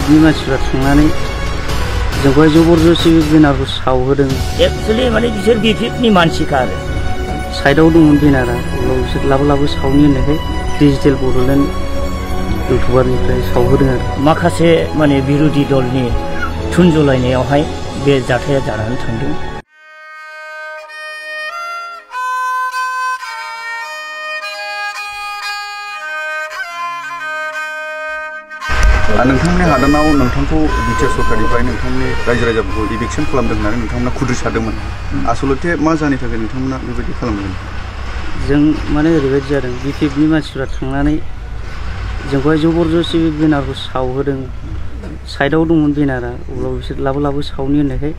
बिपिएफनि मानसिफ्रा थांनानै जोंखौहाय जबरदस्ति बेनारखौ सावहोदों। एक्चुअली माने बिसोर बिपिएफनि मानसिखा आरो साइडआव दंमोन बेनारा उनाव बिसोर लाबो सावनि होननायखाय डिजिटेल बड'लेण्ड इउटुबारनिफ्राय सावहोदों आरो माखासे माने बिरोधी दलनि थुनजलायनायावहाय बे जाथाया जानानै थांदों। नोंथांनि हादानाव नोंथांखौ बिटिआर सरकारनिफ्राय नोंथांनि रायजो राजाफोरखौ इभिकसन खालामदों होननानै नोंथांमोना खुद्रिसारदोंमोन। आसलथे मा जाहोननि थाखाय नोंथांमोना बेबायदि खालामदों? जों माने ओरैबायदि जादों बिपिएफनि मानसिफ्रा थांनानै जोंखौहाय जबरदस्ति बेनारखौ सावहोदों। साइडआव दंमोन बेनारा उनाव बिसोर लाबो सावनि होननायखाय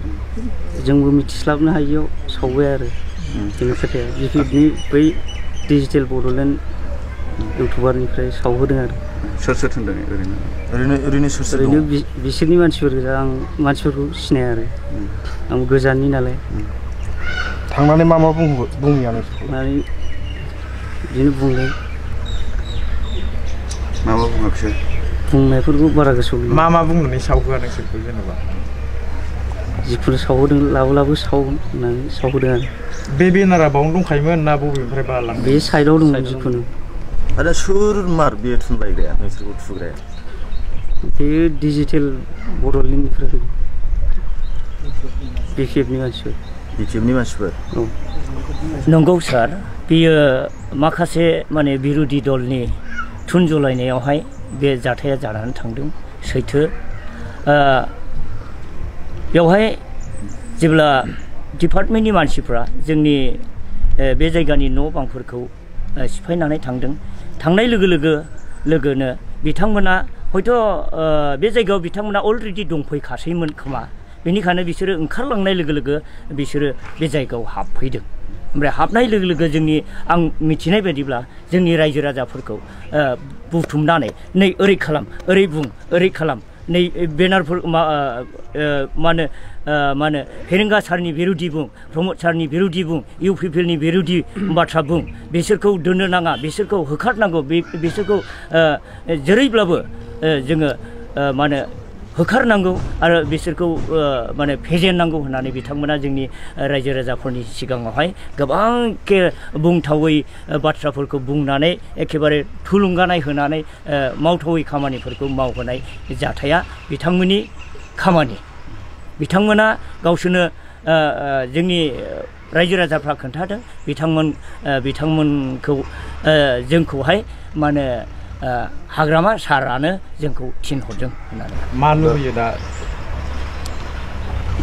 जोंबो मिथिस्लाबनो हायियाव सावबाय आरो बेनि खोथाया बिपिएफनि बै डिजिटेल बड'लेण्ड इउटुबारनिफ्राय सावहोदों आरो सोर होनदों? ओरैनो सोर? ओरैनो बिसोरनि मानसिफोर गोजा। आं मानसिफोरखौ सिनाया आरो आं गोजाननि नालाय। थांनानै मा बुङियानो माने बिदिनो बुंदों। मा बुङाखिसै? बुंनायफोरखौ बारा गोसोआव गैया। मा बुंनानै सावहोआ नोंसोरखौ जेनेबा? जिखुनु सावहोदों लाबो साव होननानै सावहोदों आरो बे बेनारा बावनो दंखायोमोन ना बबेनिफ्राय लांदों? बे साइडआव दंमोन जिखुनु। आरो सोर मार बे थुनलायग्राया नोंसोरखौ थुग्राया? बेयो डिजिटेल बड'लेण्डनिफ्राय बिपिएफनि मानसिफोर। बिपिएफनि मानसिफोर? औ नंगौ सार, बेयो माखासे माने बिरोधी दलनि थुनजलायनायावहाय बे जाथाया जानानै थांदों। सैथो बेवहाय जेब्ला डिपार्टमेन्टनि मानसिफ्रा जोंनि बे जायगानि न' बांफोरखौ सिफायनानै थांदों। थांनाय लोगोनो बिथांमोना हयथ' बे जायगायाव बिथांमोना अलरेडि दंफैखासैमोन खोमा। बेनिखायनो बिसोरो ओंखारलांनाय लोगो बिसोरो बे जायगायाव हाबफैदों। ओमफ्राय हाबनाय लोगो जोंनि आं मिथिनाय बायदिब्ला जोंनि रायजो राजाफोरखौ बुथुमनानै नै ओरै खालाम, ओरै बुं, ओरै खालाम, नै बेनारफोर मा होनो फेरेंगा सारनि बिरोधी बुं, प्रमद सारनि बिरोधी बुं, इउपिपिएलनि बिरोधी बाथ्रा बुं, बिसोरखौ दोननो नाङा, बिसोरखौ होखारनांगौ, बिसोरखौ जेरैब्लाबो जोङो होखारनांगौ आरो बिसोरखौ फेजेननांगौ होननानै बिथांमोना जोंनि रायजो राजाफोरनि सिगाङावहाय गोबांखे बुंथावै बाथ्राफोरखौ बुंनानै एखेबारे थुलुंगानाय होनानै मावथावै खामानिफोरखौ मावहोनाय जाथाया बिथांमोननि खामानि। बिथांमोना गावसोरनो जोंनि रायजो राजाफ्रा खोन्थादों बिथांमोनखौ जोंखौहाय हाग्रामा सारानो जोंखौ थिनहरदों होननानै। मा लुबैयो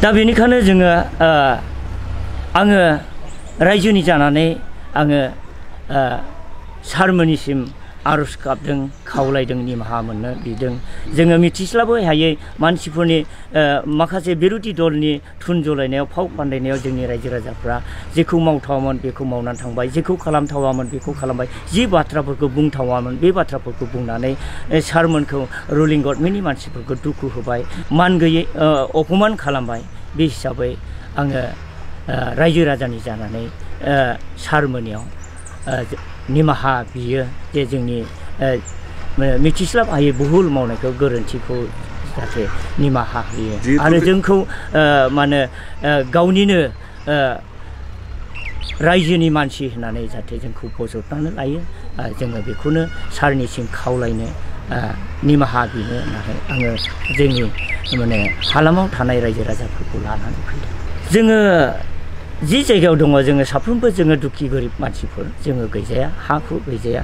दा बेनिखायनो जोङो आङो रायजोनि जानानै आङो सारमोननिसिम आर'ज गाबदों, खावलायदों, निमाहा मोननो बिदों। जोङो मिथिस्लाबै हायै मानसिफोरनि माखासे बिरोधी दलनि थुनजलायनायाव फाव फान्दायनायाव जोंनि रायजो राजाफ्रा जेखौ मावथावामोन बेखौ मावनानै थांबाय, जेखौ खालामथावामोन बेखौ खालामबाय, जि बाथ्राफोरखौ बुंथावामोन बे बाथ्राफोरखौ बुंनानै सारमोनखौ रुलिं गभर्नमेन्टनि मानसिफोरखौ दुखु होबाय, मान गैयै अपमान खालामबाय। बे हिसाबै आङो रायजो राजानि जानानै सारमोननियाव निमाहा बियो जे जोंनि मिथिस्लाब हायै भुल मावनायखौ, गोरोन्थिखौ जाहाथे निमाहा होयो आरो जोंखौ गावनिनो रायजोनि मानसि होननानै जाहाथे जोंखौ बजबनानै लायो। जोङो बेखौनो सारनिसिम खावलायनो निमाहा बिनो होननानै आङो जोंनि हालामाव थानाय रायजो राजाफोरखौ लानानै फैदों। जोङो जि जायगायाव दङ जोङो साफ्रोमबो जोङो दुखि गोरिब मानसिफोर, जोङो गैजाया, हा हु गैजाया,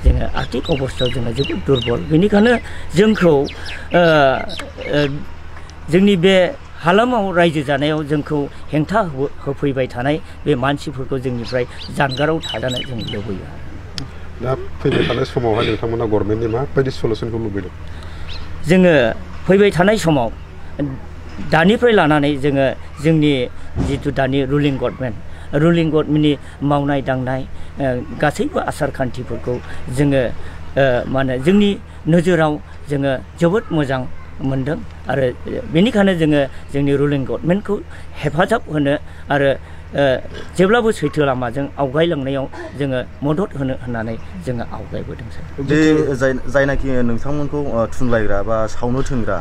जोङो आर्थिक अबस्थायाव जोङो जोबोद दुरबल। बेनिखायनो जोंखौ जोंनि बे हालामाव रायजो जानायाव जोंखौ हेंथा होफैबाय थानाय बे मानसिफोरखौ जोंनिफ्राय जानगाराव थाजानो जों लुबैयो। दा फैबाय थानाय समावहाय नोंथांमोना गभर्नमेन्टनि माबायदि सलुसनखौ लुबैदों? जोङो फैबाय थानाय समाव दानिफ्राय लानानै जोङो जोंनि जिथु दानि रुलिं गभर्नमेन्टनि मावनाय दांनाय गासैबो आसार खान्थिफोरखौ जोङो जोंनि नोजोराव जोङो जोबोद मोजां मोनदों आरो बेनिखायनो जोङो जोंनि रुलिं गभर्नमेन्टखौ हेफाजाब होनो आरो जेब्लाबो सैथो लामाजों आवगायलांनायाव जोङो मदद होनो होननानै जोङो आवगायबोदों सार। बे जायनाखि नोंथांमोनखौ थुनलायग्रा बा सावनो थिनग्रा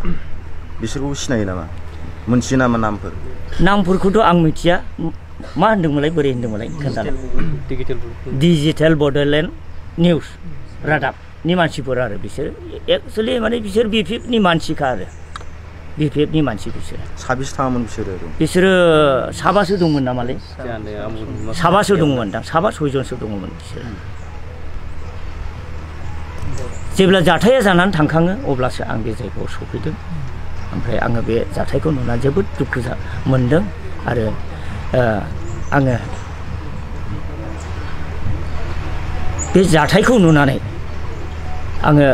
बिसोरखौ सिनायो नामा मोनथियो नामा नामफोर? नामफोरखौथ' आं मिथिया मा होनदोंमोनलाय बोरै होनदोंमोनलाय खोन्थानो डिजिटेल बड'लेण्ड निउस रादाबनि मानसिफोर आरो बिसोर एक्सुवेलि माने बिसोर बिपिएफनि मानसिखा आरो बिपिएफनि मानसि बिसोरो। साबेसे थाङामोन बिसोरो साबासो दंमोन नामालै साबासो दंमोन दां साबा सयजनसो दङमोन बिसोरो। जेब्ला जाथाया जानानै थांखाङो अब्लासो आं बे जायगायाव सफैदों ओमफ्राय आङो बे जाथायखौ नुनानै जोबोद दुखु मोनदों आरो आङो बे जाथायखौ नुनानै आङो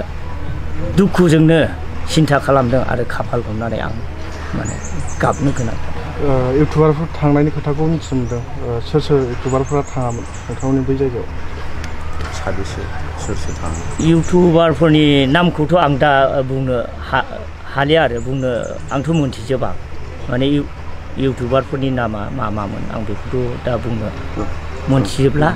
दुखुजोंनो सिन्था खालामदों आरो खाफाल हमनानै आं माने गाबनो गोनां जादों। इउटुबारफोर थांनायनि खोथाखौ मिथिनो मोनदों सोर सोर इउटुबारफोरा थाङामोन नोंथांमोननि बै जायगायाव? साबेसे सोर सोर थाङो? इउटुबारफोरनि नामखौथ' आं दा बुंनो हालिया आरो बुंनो आंथ' मोनथिजोबा माने इउटुबारफोरनि नामा मामोन आं बेखौथ' दा बुंनो मोनथियोब्ला